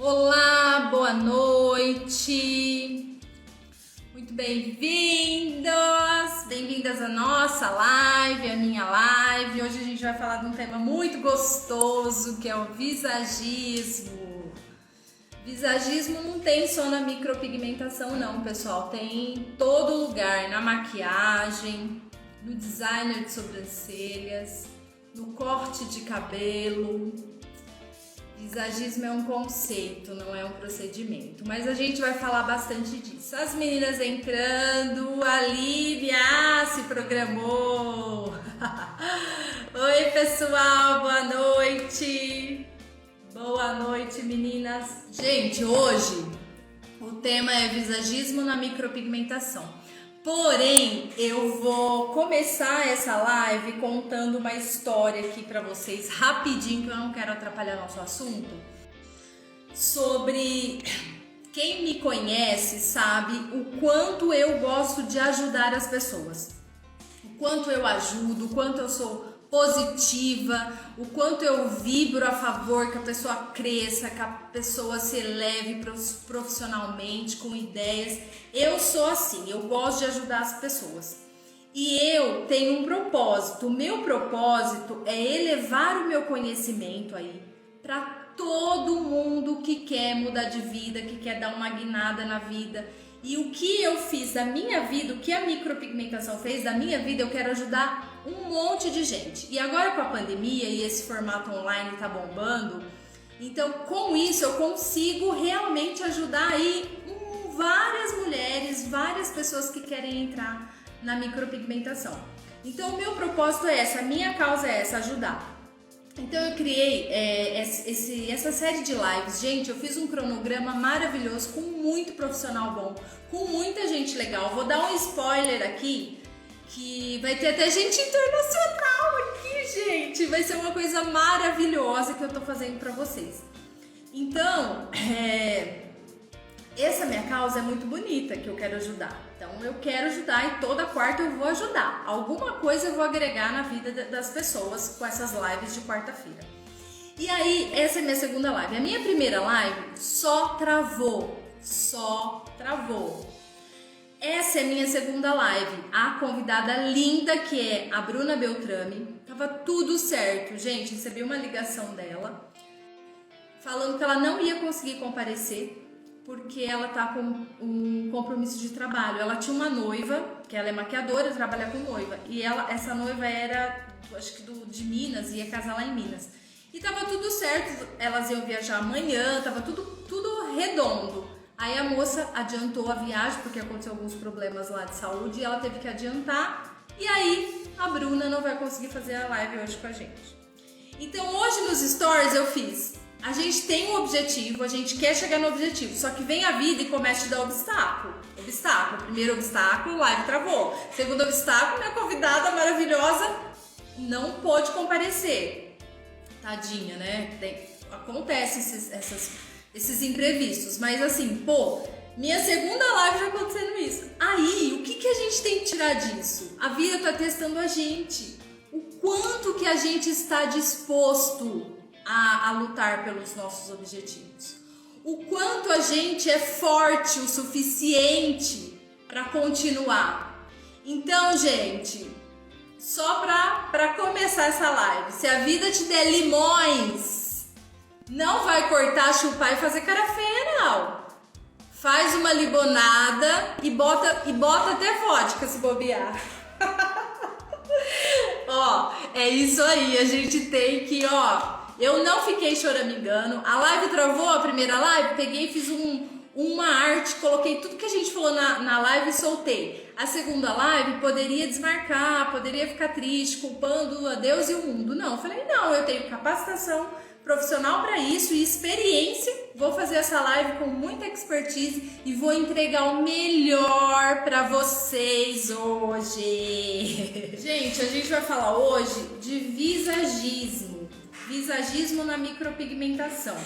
Olá, boa noite, muito bem-vindas à nossa live, a minha live. Hoje a gente vai falar de um tema muito gostoso que é o visagismo. Visagismo não tem só na micropigmentação não, pessoal, tem em todo lugar, na maquiagem, no designer de sobrancelhas, no corte de cabelo. Visagismo é um conceito, não é um procedimento, mas a gente vai falar bastante disso. As meninas entrando, a Lívia se programou. Oi pessoal, boa noite. Boa noite meninas. Gente, hoje o tema é visagismo na micropigmentação. Porém, eu vou começar essa live contando uma história aqui pra vocês rapidinho, que eu não quero atrapalhar nosso assunto. Sobre quem me conhece sabe o quanto eu gosto de ajudar as pessoas. O quanto eu ajudo, o quanto eu sou positiva, o quanto eu vibro a favor que a pessoa cresça, que a pessoa se eleve profissionalmente, com ideias. Eu sou assim, eu gosto de ajudar as pessoas. E eu tenho um propósito. O meu propósito é elevar o meu conhecimento aí para todo mundo que quer mudar de vida, que quer dar uma guinada na vida. E o que eu fiz da minha vida, o que a micropigmentação fez da minha vida, eu quero ajudar um monte de gente. E agora com a pandemia e esse formato online tá bombando, então com isso eu consigo realmente ajudar aí várias mulheres, várias pessoas que querem entrar na micropigmentação. Então o meu propósito é essa, a minha causa é essa, ajudar. Então eu criei essa série de lives. Gente, eu fiz um cronograma maravilhoso, com muito profissional bom, com muita gente legal. Vou dar um spoiler aqui, que vai ter até gente internacional aqui, gente. Vai ser uma coisa maravilhosa que eu tô fazendo pra vocês. Então, essa minha causa é muito bonita, que eu quero ajudar. Então eu quero ajudar e toda quarta eu vou ajudar. Alguma coisa eu vou agregar na vida das pessoas com essas lives de quarta-feira. E aí, essa é a minha segunda live. A minha primeira live só travou. Essa é a minha segunda live. A convidada linda, que é a Bruna Beltrame. Tava tudo certo, gente. Recebi uma ligação dela falando que ela não ia conseguir comparecer porque ela tá com um compromisso de trabalho. Ela tinha uma noiva, que ela é maquiadora, trabalha com noiva, e essa noiva era, acho que de Minas, ia casar lá em Minas. E tava tudo certo, elas iam viajar amanhã, tava tudo redondo. Aí a moça adiantou a viagem, porque aconteceu alguns problemas lá de saúde, e ela teve que adiantar, e aí a Bruna não vai conseguir fazer a live hoje com a gente. Então hoje nos stories eu fiz: a gente tem um objetivo, a gente quer chegar no objetivo, só que vem a vida e começa a te dar obstáculo. Primeiro obstáculo, live travou. Segundo obstáculo, minha convidada maravilhosa não pôde comparecer. Tadinha, né? Acontece esses imprevistos, mas assim, minha segunda live já acontecendo isso. Aí, o que a gente tem que tirar disso? A vida tá testando a gente. O quanto que a gente está disposto a lutar pelos nossos objetivos. O quanto a gente é forte o suficiente para continuar. Então, gente, só para começar essa live, se a vida te der limões, não vai cortar, chupar e fazer cara feia, não. Faz uma limonada e bota até vodka se bobear. É isso aí, a gente tem que, eu não fiquei choramingando. A live travou, a primeira live, peguei e fiz uma arte, coloquei tudo que a gente falou na live e soltei. A segunda live poderia desmarcar, poderia ficar triste, culpando a Deus e o mundo. Não, eu falei, não, eu tenho capacitação profissional para isso e experiência. Vou fazer essa live com muita expertise e vou entregar o melhor para vocês hoje. Gente, a gente vai falar hoje de visagismo. Visagismo na micropigmentação.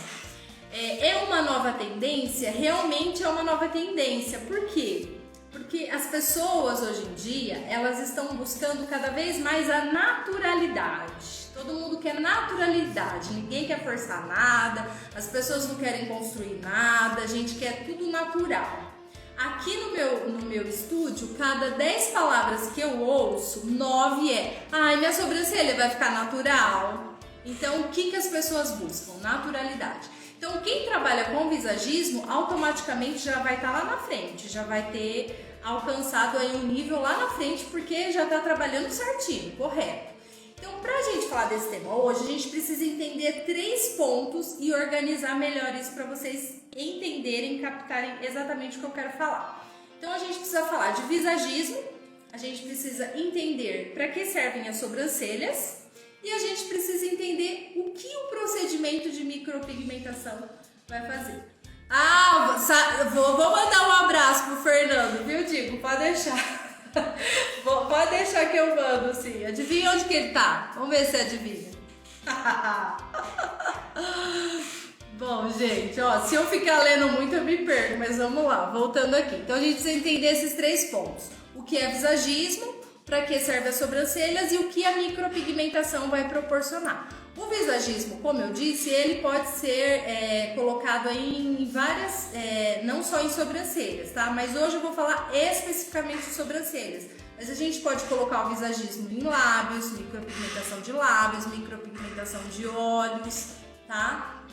É uma nova tendência? Realmente é uma nova tendência. Por quê? Porque as pessoas hoje em dia, elas estão buscando cada vez mais a naturalidade. Todo mundo quer naturalidade, ninguém quer forçar nada, as pessoas não querem construir nada, a gente quer tudo natural. Aqui no meu estúdio, cada 10 palavras que eu ouço, 9 é: ai, minha sobrancelha vai ficar natural. Então, o que as pessoas buscam? Naturalidade. Então, quem trabalha com visagismo, automaticamente já vai estar lá na frente, já vai ter alcançado aí um nível lá na frente, porque já está trabalhando certinho, correto. Então, para a gente falar desse tema hoje, a gente precisa entender 3 pontos e organizar melhor isso para vocês entenderem, captarem exatamente o que eu quero falar. Então, a gente precisa falar de visagismo, a gente precisa entender para que servem as sobrancelhas e a gente precisa entender o que o procedimento de micropigmentação vai fazer. Vou mandar um abraço pro Fernando, viu, Digo? Pode deixar. Pode deixar que eu mando, sim. Adivinha onde que ele tá? Vamos ver se adivinha. Bom, gente, ó, se eu ficar lendo muito eu me perco, mas vamos lá, voltando aqui. Então a gente precisa entender esses 3 pontos. O que é visagismo, para que serve as sobrancelhas e o que a micropigmentação vai proporcionar. O visagismo, como eu disse, ele pode ser colocado aí em várias, não só em sobrancelhas, tá? Mas hoje eu vou falar especificamente de sobrancelhas. Mas a gente pode colocar o visagismo em lábios, micropigmentação de lábios, micropigmentação de olhos, tá?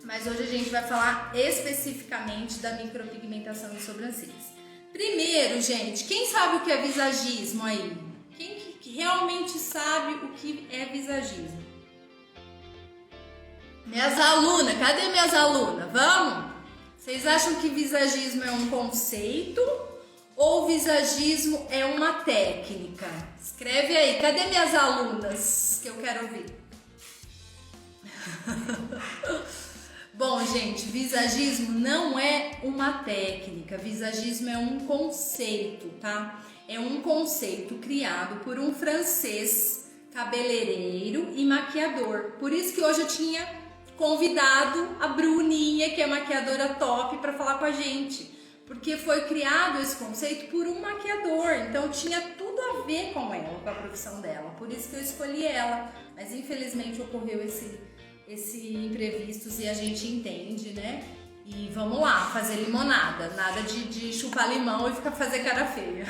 Mas hoje a gente vai falar especificamente da micropigmentação em sobrancelhas. Primeiro, gente, quem sabe o que é visagismo aí? Quem que realmente sabe o que é visagismo? Minhas alunas, cadê minhas alunas? Vamos? Vocês acham que visagismo é um conceito ou visagismo é uma técnica? Escreve aí, cadê minhas alunas que eu quero ouvir? Bom, gente, visagismo não é uma técnica, visagismo é um conceito, tá? É um conceito criado por um francês cabeleireiro e maquiador. Por isso que hoje eu tinha convidado a Bruninha, que é maquiadora top, para falar com a gente. Porque foi criado esse conceito por um maquiador, então tinha tudo a ver com ela, com a profissão dela. Por isso que eu escolhi ela, mas infelizmente ocorreu esse imprevistos e a gente entende, né? E vamos lá, fazer limonada, nada de chupar limão e fazer cara feia.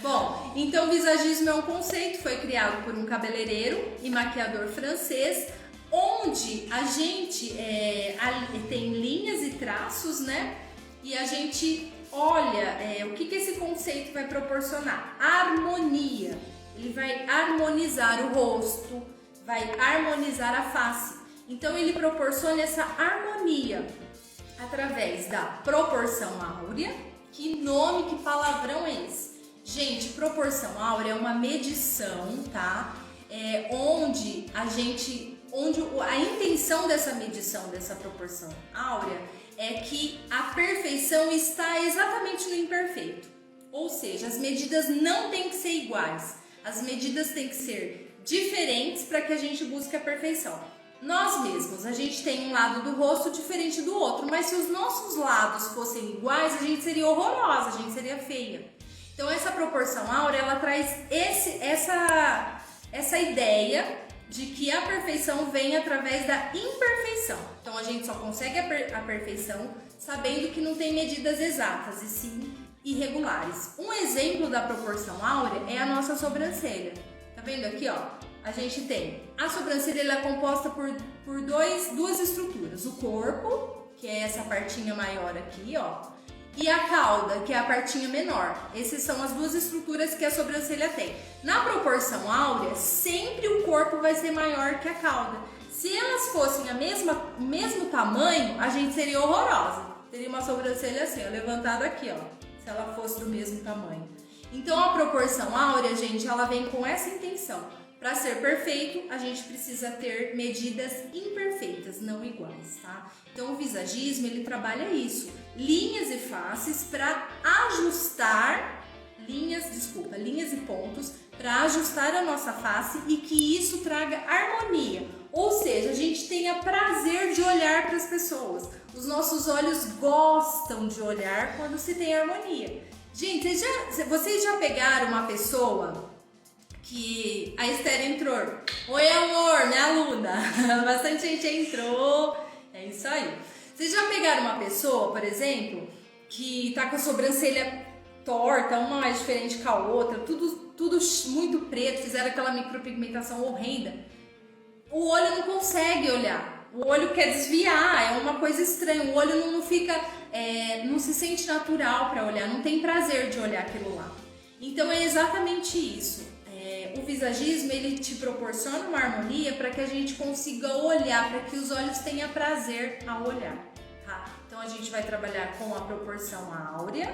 Bom, então visagismo é um conceito, foi criado por um cabeleireiro e maquiador francês, onde a gente tem linhas e traços, né? E a gente olha o que esse conceito vai proporcionar. Harmonia, ele vai harmonizar o rosto, vai harmonizar a face. Então ele proporciona essa harmonia através da proporção áurea. Que nome, que palavrão é esse? Gente, proporção áurea é uma medição, tá? Onde a intenção dessa medição, dessa proporção áurea, é que a perfeição está exatamente no imperfeito. Ou seja, as medidas não têm que ser iguais. As medidas têm que ser diferentes para que a gente busque a perfeição. Nós mesmos, a gente tem um lado do rosto diferente do outro, mas se os nossos lados fossem iguais, a gente seria horrorosa, a gente seria feia. Então essa proporção áurea, ela traz essa ideia de que a perfeição vem através da imperfeição. Então a gente só consegue a perfeição sabendo que não tem medidas exatas, e sim irregulares. Um exemplo da proporção áurea é a nossa sobrancelha. Tá vendo aqui, ó? A gente tem a sobrancelha, ela é composta por duas estruturas. O corpo, que é essa partinha maior aqui, ó, e a cauda, que é a partinha menor. Essas são as duas estruturas que a sobrancelha tem. Na proporção áurea, sempre o corpo vai ser maior que a cauda. Se elas fossem o mesmo tamanho, a gente seria horrorosa. Teria uma sobrancelha assim, ó, levantada aqui, ó, se ela fosse do mesmo tamanho. Então a proporção áurea, gente, ela vem com essa intenção. Para ser perfeito, a gente precisa ter medidas imperfeitas, não iguais, tá? Então o visagismo, ele trabalha isso, linhas e faces para ajustar, linhas e pontos, para ajustar a nossa face e que isso traga harmonia. Ou seja, a gente tenha prazer de olhar para as pessoas. Os nossos olhos gostam de olhar quando se tem harmonia. Gente, vocês já pegaram uma pessoa que a Esther entrou. Oi, amor, minha aluna. Bastante gente entrou. É isso aí. Vocês já pegaram uma pessoa, por exemplo, que tá com a sobrancelha torta, uma mais diferente que a outra, tudo muito preto, fizeram aquela micropigmentação horrenda. O olho não consegue olhar. O olho quer desviar, é uma coisa estranha. O olho não fica, não se sente natural para olhar, não tem prazer de olhar aquilo lá. Então é exatamente isso. O visagismo, ele te proporciona uma harmonia para que a gente consiga olhar, para que os olhos tenham prazer ao olhar, tá? Então a gente vai trabalhar com a proporção áurea,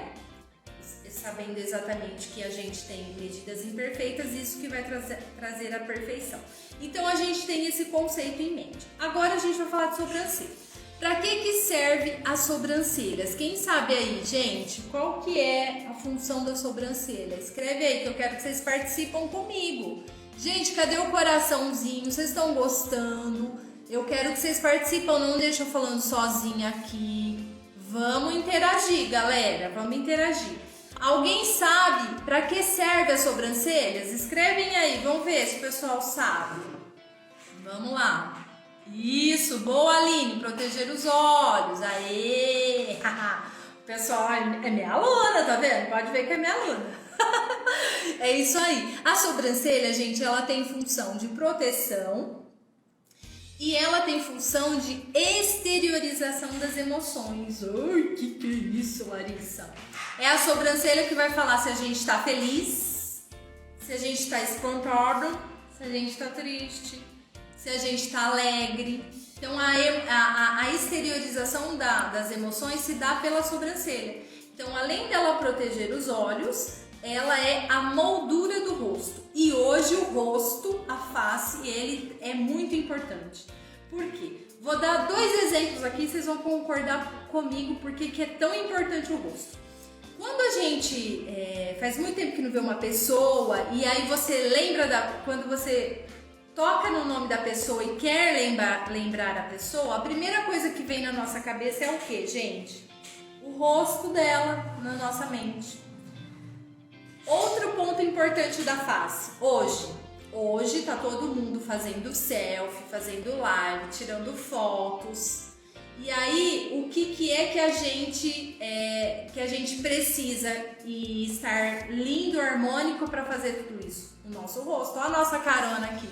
sabendo exatamente que a gente tem medidas imperfeitas, isso que vai trazer a perfeição. Então a gente tem esse conceito em mente. Agora a gente vai falar de sobrancelha. Para que serve as sobrancelhas? Quem sabe aí, gente, qual que é a função da sobrancelha? Escreve aí que eu quero que vocês participem comigo. Gente, cadê o coraçãozinho? Vocês estão gostando? Eu quero que vocês participem, não deixa eu falando sozinha aqui. Vamos interagir, galera, vamos interagir. Alguém sabe para que serve as sobrancelhas? Escrevem aí, vamos ver se o pessoal sabe. Vamos lá. Isso, boa, Aline, proteger os olhos. Aê! O pessoal é minha aluna, tá vendo? Pode ver que é minha aluna. É isso aí. A sobrancelha, gente, ela tem função de proteção e ela tem função de exteriorização das emoções. Ai, que é isso, Larissa? É a sobrancelha que vai falar se a gente tá feliz, se a gente tá espantado, se a gente tá triste, se a gente tá alegre. Então a exteriorização das emoções se dá pela sobrancelha. Então, além dela proteger os olhos, ela é a moldura do rosto. E hoje o rosto, a face, ele é muito importante. Por quê? Vou dar 2 exemplos aqui, vocês vão concordar comigo porque que é tão importante o rosto. Quando a gente faz muito tempo que não vê uma pessoa e aí você lembra quando você toca no nome da pessoa e quer lembrar a pessoa, a primeira coisa que vem na nossa cabeça é o que, gente? O rosto dela na nossa mente. Outro ponto importante da face. Hoje tá todo mundo fazendo selfie, fazendo live, tirando fotos. E aí, o que é que a gente precisa e estar lindo, harmônico para fazer tudo isso? O nosso rosto. Olha a nossa carona aqui.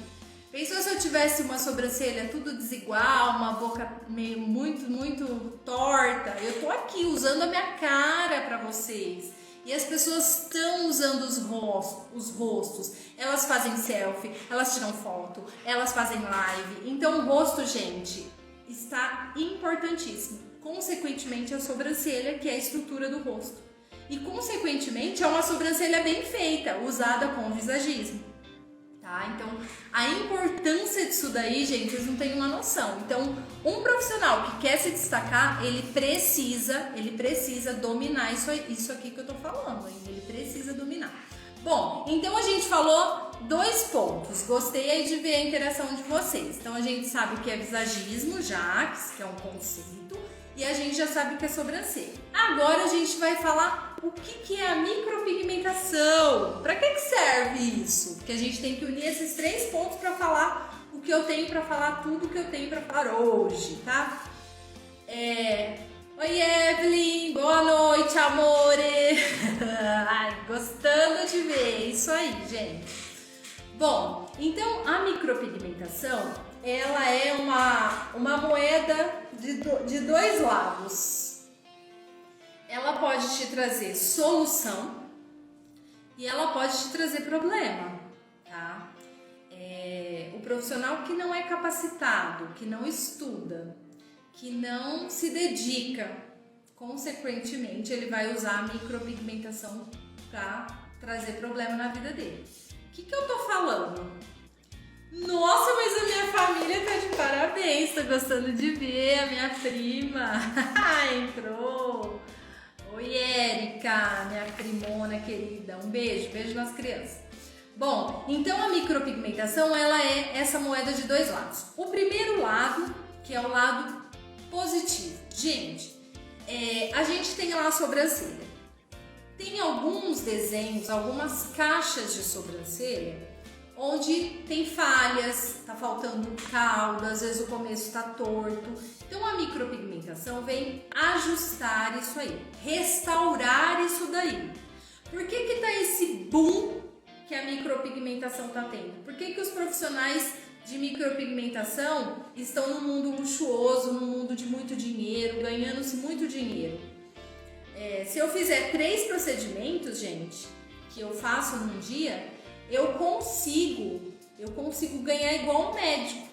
Pensou se eu tivesse uma sobrancelha tudo desigual, uma boca meio muito torta? Eu tô aqui usando a minha cara para vocês. E as pessoas estão usando os rostos. Elas fazem selfie, elas tiram foto, elas fazem live. Então o rosto, gente, está importantíssimo. Consequentemente, a sobrancelha, que é a estrutura do rosto. E, consequentemente, é uma sobrancelha bem feita, usada com visagismo. Tá? Então, a importância disso daí, gente, vocês não têm uma noção. Então, um profissional que quer se destacar, ele precisa dominar isso aqui que eu tô falando. Ele precisa dominar. Bom, então a gente falou 2 pontos. Gostei aí de ver a interação de vocês. Então a gente sabe o que é visagismo já, que é um conceito, e a gente já sabe o que é sobrancelha. Agora a gente vai falar o que é a micropigmentação. Para que serve isso? Porque a gente tem que unir esses 3 pontos para falar o que eu tenho para falar, tudo que eu tenho para falar hoje, tá? Oi, Evelyn, boa noite, amore! Ai, gostando de ver, isso aí, gente. Bom, então a micropigmentação, ela é uma moeda de 2 lados. Ela pode te trazer solução e ela pode te trazer problema, tá? O profissional que não é capacitado, que não estuda, que não se dedica, consequentemente, ele vai usar a micropigmentação para trazer problema na vida dele. O que eu tô falando? Nossa, mas a minha família tá de parabéns, tô gostando de ver a minha prima. Entrou. Oi, Érica, minha primona querida. Um beijo nas crianças. Bom, então a micropigmentação, ela é essa moeda de 2 lados. O primeiro lado, que é o lado positivo. Gente, a gente tem lá a sobrancelha. Tem alguns desenhos, algumas caixas de sobrancelha onde tem falhas, tá faltando caldo, às vezes o começo tá torto. Então a micropigmentação vem ajustar isso aí, restaurar isso daí. Por que tá esse boom que a micropigmentação tá tendo? Por que os profissionais de micropigmentação estão no mundo luxuoso, no mundo de muito dinheiro, ganhando-se muito dinheiro? Se eu fizer 3 procedimentos, gente, que eu faço num dia, eu consigo ganhar igual um médico.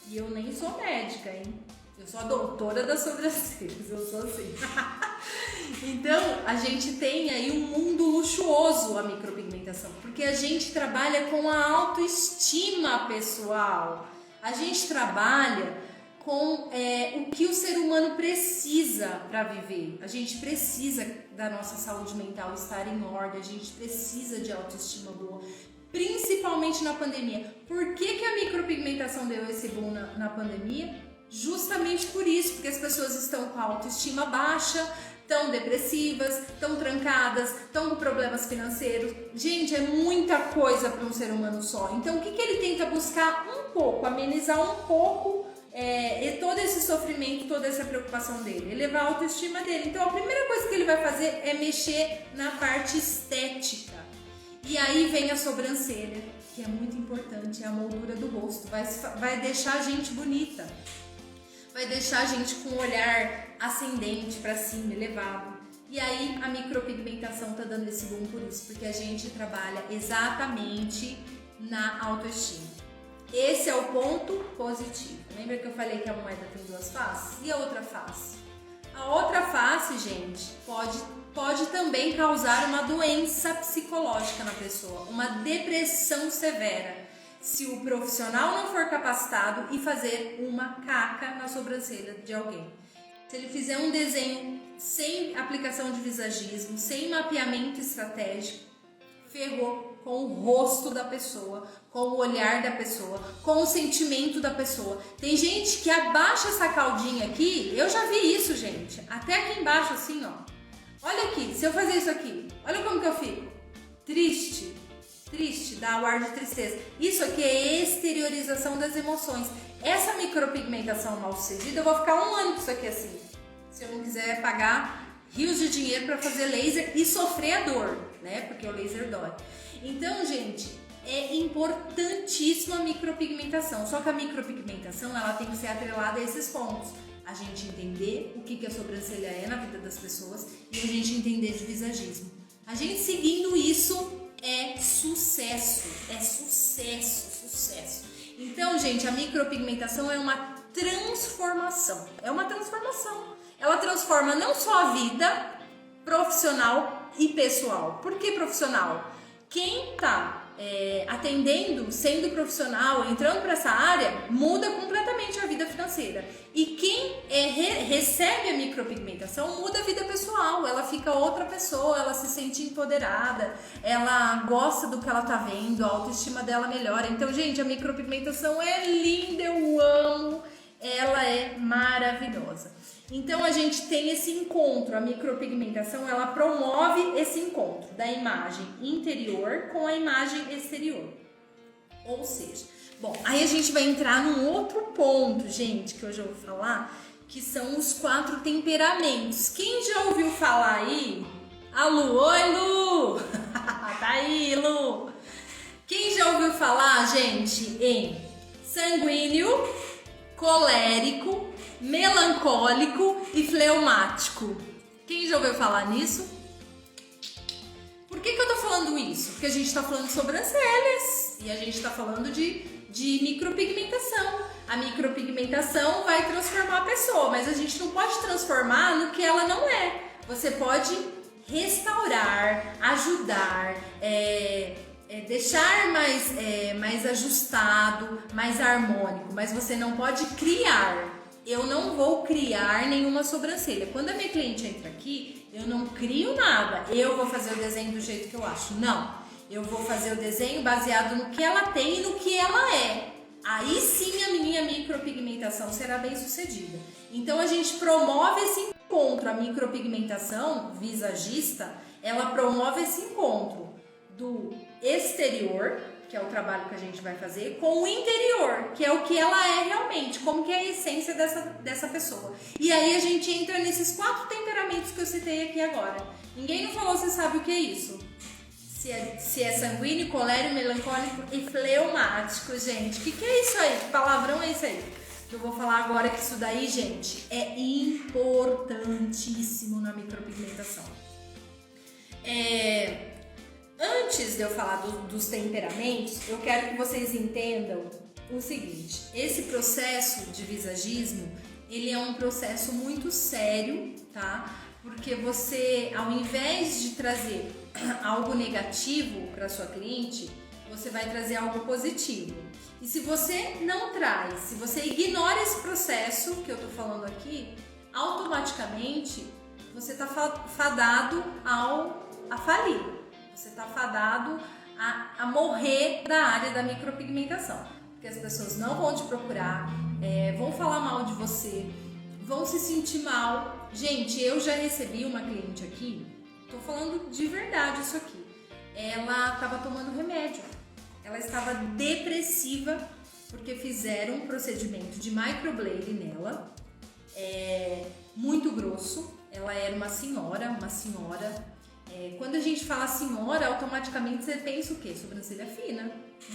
E eu nem sou médica, hein? Eu sou a doutora das sobrancelhas, eu sou assim. Então, a gente tem aí um mundo luxuoso, a micropigmentação, porque a gente trabalha com a autoestima pessoal. A gente trabalha com o que o ser humano precisa para viver. A gente precisa da nossa saúde mental estar em ordem, a gente precisa de autoestima boa, principalmente na pandemia. Por que a micropigmentação deu esse boom na pandemia? Justamente por isso, porque as pessoas estão com a autoestima baixa, estão depressivas, estão trancadas, estão com problemas financeiros. Gente, é muita coisa para um ser humano só. Então, o que ele tenta buscar? Um pouco, amenizar um pouco todo esse sofrimento, toda essa preocupação dele, elevar a autoestima dele. Então, a primeira coisa que ele vai fazer é mexer na parte estética. E aí vem a sobrancelha, que é muito importante, é a moldura do rosto, vai deixar a gente bonita. Vai deixar a gente com um olhar ascendente para cima, elevado. E aí a micropigmentação tá dando esse boom por isso, porque a gente trabalha exatamente na autoestima. Esse é o ponto positivo. Lembra que eu falei que a moeda tem 2 faces? E a outra face? A outra face, gente, pode também causar uma doença psicológica na pessoa, uma depressão severa, se o profissional não for capacitado e fazer uma caca na sobrancelha de alguém. Se ele fizer um desenho sem aplicação de visagismo, sem mapeamento estratégico, ferrou com o rosto da pessoa, com o olhar da pessoa, com o sentimento da pessoa. Tem gente que abaixa essa caldinha aqui, eu já vi isso, gente, até aqui embaixo assim, ó. Olha aqui, se eu fazer isso aqui, olha como que eu fico. Triste, dá o ar de tristeza. Isso aqui é exteriorização das emoções. Essa micropigmentação mal sucedida, eu vou ficar 1 ano com isso aqui assim. Se eu não quiser pagar rios de dinheiro para fazer laser e sofrer a dor, né? Porque o laser dói. Então, gente, é importantíssima a micropigmentação. Só que a micropigmentação, ela tem que ser atrelada a esses pontos. A gente entender o que a sobrancelha é na vida das pessoas e a gente entender de visagismo. A gente seguindo isso é sucesso. Então, gente, a micropigmentação é uma transformação. Ela transforma não só a vida profissional e pessoal. Por que profissional? Quem está atendendo, sendo profissional, entrando para essa área, muda completamente a vida financeira. E quem recebe a micropigmentação muda a vida pessoal. Ela fica outra pessoa, ela se sente empoderada, ela gosta do que ela tá vendo, a autoestima dela melhora. Então, gente, a micropigmentação é linda, eu amo, ela é maravilhosa. Então a gente tem esse encontro, a micropigmentação ela promove esse encontro da imagem interior com a imagem exterior. Ou seja, bom, aí a gente vai entrar num outro ponto, gente, que hoje eu vou falar, que são os 4 temperamentos. Quem já ouviu falar aí? A Lu, oi Lu! Tá aí, Lu! Quem já ouviu falar, gente, em sanguíneo, colérico, melancólico e fleumático? Quem já ouviu falar nisso? Por que eu tô falando isso? Porque a gente tá falando de sobrancelhas e a gente tá falando de micropigmentação. A micropigmentação vai transformar a pessoa, mas a gente não pode transformar no que ela não é. Você pode restaurar, ajudar, deixar mais ajustado, mais harmônico, mas você não pode criar. Eu não vou criar nenhuma sobrancelha. Quando a minha cliente entra aqui, eu não crio nada. Eu vou fazer o desenho do jeito que eu acho. Não. Eu vou fazer o desenho baseado no que ela tem e no que ela é. Aí sim a minha micropigmentação será bem sucedida. Então a gente promove esse encontro. A micropigmentação visagista, ela promove esse encontro do exterior, que é o trabalho que a gente vai fazer, com o interior, que é o que ela é realmente, como que é a essência dessa pessoa. E aí a gente entra nesses 4 temperamentos que eu citei aqui agora. Ninguém não falou, você sabe o que é isso? Se é sanguíneo, colérico, melancólico e fleumático, gente. O que é isso aí? Que palavrão é isso aí? Eu vou falar agora que isso daí, gente, é importantíssimo na micropigmentação. Antes de eu falar dos temperamentos, eu quero que vocês entendam o seguinte: esse processo de visagismo, ele é um processo muito sério, tá? Porque você, ao invés de trazer algo negativo para sua cliente, você vai trazer algo positivo. E se você não traz, se você ignora esse processo que eu tô falando aqui, automaticamente você está fadado a falir. Você está fadado a morrer da área da micropigmentação. Porque as pessoas não vão te procurar, vão falar mal de você, vão se sentir mal. Gente, eu já recebi uma cliente aqui, tô falando de verdade isso aqui. Ela estava tomando remédio. Ela estava depressiva porque fizeram um procedimento de microblade nela, muito grosso. Ela era uma senhora. Quando a gente fala senhora, automaticamente você pensa o quê? Sobrancelha fina.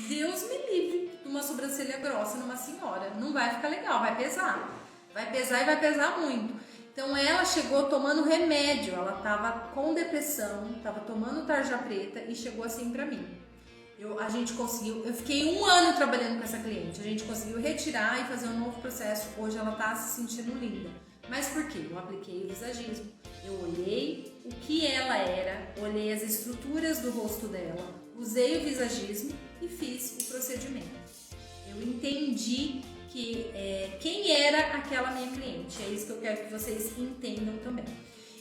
Deus me livre de uma sobrancelha grossa numa senhora. Não vai ficar legal, vai pesar. Vai pesar e vai pesar muito. Então ela chegou tomando remédio, ela estava com depressão, estava tomando tarja preta e chegou assim pra mim. A gente conseguiu, eu fiquei 1 ano trabalhando com essa cliente, a gente conseguiu retirar e fazer um novo processo. Hoje ela tá se sentindo linda. Mas por quê? Eu apliquei o visagismo, eu olhei o que ela era, olhei as estruturas do rosto dela, usei o visagismo e fiz o procedimento. Eu entendi quem era aquela minha cliente, é isso que eu quero que vocês entendam também.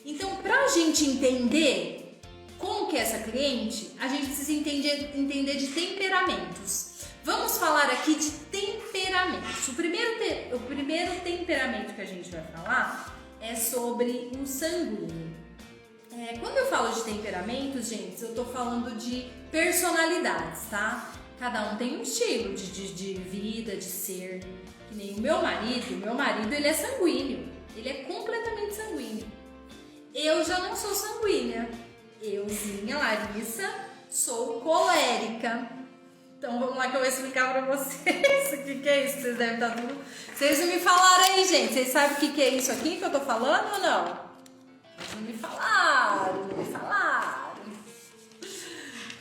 Então, pra gente entender como que é essa cliente, a gente precisa entender de temperamentos. Vamos falar aqui de temperamentos. O primeiro temperamento que a gente vai falar é sobre o sanguíneo. Quando eu falo de temperamentos, gente, eu tô falando de personalidades, tá? Cada um tem um estilo de vida, de ser. Que nem o meu marido ele é sanguíneo. Ele é completamente sanguíneo. Eu já não sou sanguínea. Euzinha, Larissa, sou colérica. Então vamos lá que eu vou explicar pra vocês o que é isso. Vocês devem estar tudo... Vocês não me falaram aí, gente. Vocês sabem o que é isso aqui que eu tô falando ou não? Vocês não me falaram.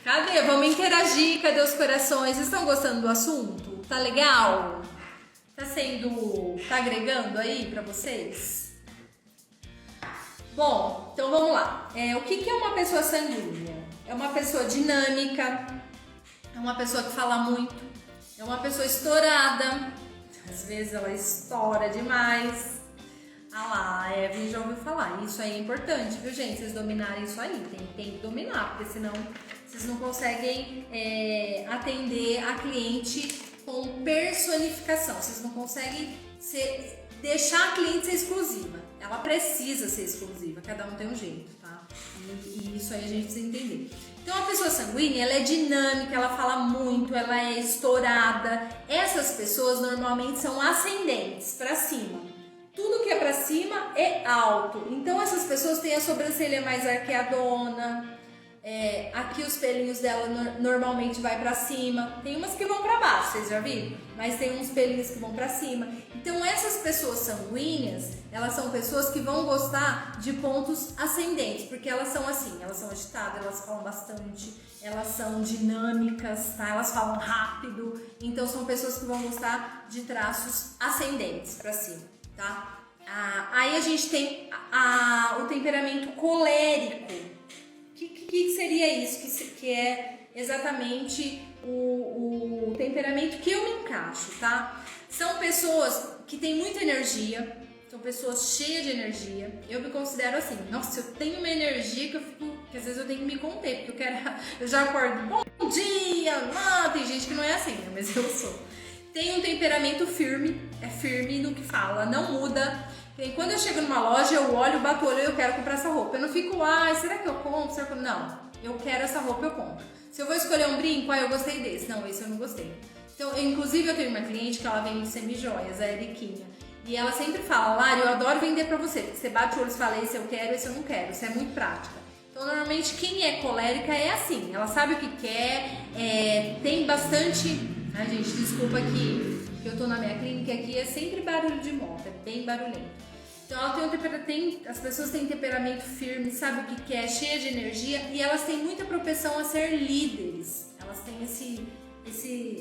Cadê? Vamos interagir. Cadê os corações? Vocês estão gostando do assunto? Tá legal? Tá agregando aí pra vocês? Bom, então vamos lá. O que é uma pessoa sanguínea? É uma pessoa dinâmica, é uma pessoa que fala muito, é uma pessoa estourada. Às vezes ela estoura demais. Ah lá, a Evelyn já ouviu falar. Isso aí é importante, viu, gente? Vocês dominarem isso aí. Tem que dominar, porque senão vocês não conseguem atender a cliente com personificação. Vocês não conseguem deixar a cliente ser exclusiva. Ela precisa ser exclusiva, cada um tem um jeito, tá? E isso aí a gente precisa entender. Então a pessoa sanguínea, ela é dinâmica, ela fala muito, ela é estourada. Essas pessoas normalmente são ascendentes, pra cima. Tudo que é pra cima é alto. Então essas pessoas têm a sobrancelha mais arqueadona. Aqui os pelinhos dela normalmente vai pra cima. Tem umas que vão pra baixo, vocês já viram? Mas tem uns pelinhos que vão pra cima. Então essas pessoas sanguíneas, elas são pessoas que vão gostar de pontos ascendentes, porque elas são assim, elas são agitadas, elas falam bastante, elas são dinâmicas, tá? Elas falam rápido. Então são pessoas que vão gostar de traços ascendentes pra cima, tá? Aí a gente tem o temperamento colérico. O que seria isso? Que é exatamente o temperamento que eu me encaixo, tá? São pessoas que têm muita energia, são pessoas cheias de energia. Eu me considero assim, nossa, eu tenho uma energia que às vezes eu tenho que me conter, porque eu já acordo, bom dia, tem gente que não é assim, né? Mas eu sou. Tem um temperamento firme, é firme no que fala, não muda. E quando eu chego numa loja, eu olho, bato o olho e eu quero comprar essa roupa. Eu não fico, será que eu compro? Não, eu quero essa roupa, eu compro. Se eu vou escolher um brinco, eu gostei desse. Não, esse eu não gostei. Então, inclusive eu tenho uma cliente que ela vende semi-joias, a Eriquinha. E ela sempre fala, Lari, eu adoro vender pra você. Porque você bate o olho e fala, esse eu quero, esse eu não quero. Isso é muito prática. Então, normalmente, quem é colérica é assim. Ela sabe o que quer, tem bastante... Ai, gente, desculpa que eu tô na minha clínica aqui, é sempre barulho de moto, é bem barulhento. Então, ela as pessoas têm temperamento firme, sabe o que quer, cheia de energia. E elas têm muita propensão a ser líderes. Elas têm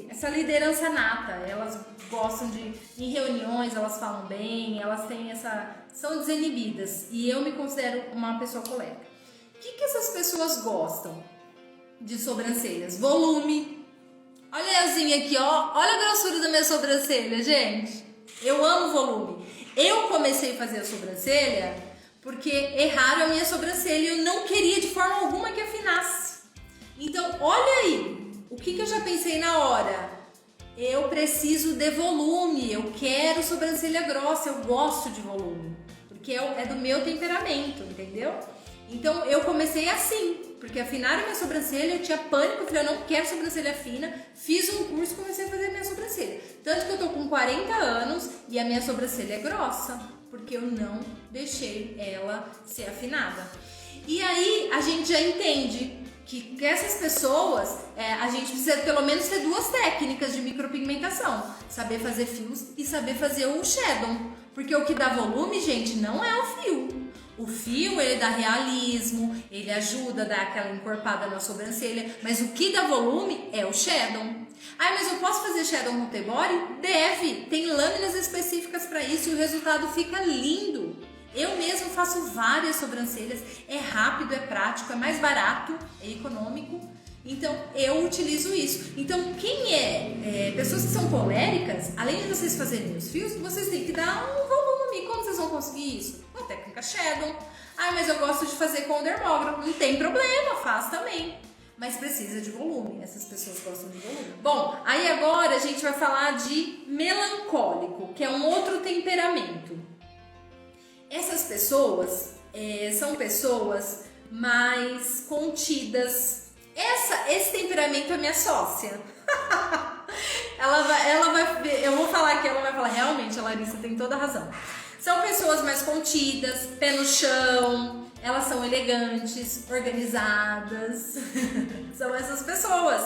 essa liderança nata, elas gostam em reuniões, elas falam bem, elas têm são desinibidas, e eu me considero uma pessoa colérica. O que essas pessoas gostam de sobrancelhas? Volume. Olha a asinha aqui, ó, olha a grossura da minha sobrancelha, gente. Eu amo volume. Eu comecei a fazer a sobrancelha porque erraram a minha sobrancelha e eu não queria de forma alguma que afinasse. Então, olha aí. O que eu já pensei na hora? Eu preciso de volume, eu quero sobrancelha grossa, eu gosto de volume, porque é do meu temperamento, entendeu? Então eu comecei assim, porque afinaram minha sobrancelha, eu tinha pânico, eu falei, eu não quero sobrancelha fina, fiz um curso e comecei a fazer minha sobrancelha. Tanto que eu tô com 40 anos e a minha sobrancelha é grossa, porque eu não deixei ela ser afinada. E aí a gente já entende que essas pessoas, a gente precisa pelo menos ter 2 técnicas de micropigmentação. Saber fazer fios e saber fazer o shadow. Porque o que dá volume, gente, não é o fio. O fio, ele dá realismo, ele ajuda a dar aquela encorpada na sobrancelha. Mas o que dá volume é o shadow. Ah, mas eu posso fazer shadow no T-body? Deve! Tem lâminas específicas para isso e o resultado fica lindo. Eu mesmo faço várias sobrancelhas, é rápido, é prático, é mais barato, é econômico, então eu utilizo isso. Então quem pessoas que são coléricas, além de vocês fazerem os fios, vocês têm que dar um volume. Como vocês vão conseguir isso? Com a técnica shadow. Ah, mas eu gosto de fazer com o dermógrafo, não tem problema, faz também. Mas precisa de volume, essas pessoas gostam de volume. Bom, aí agora a gente vai falar de melancólico, que é um outro temperamento. Essas pessoas são pessoas mais contidas. Esse temperamento é minha sócia. Eu vou falar aqui, ela vai falar, realmente, a Larissa tem toda a razão. São pessoas mais contidas, pé no chão, elas são elegantes, organizadas. São essas pessoas.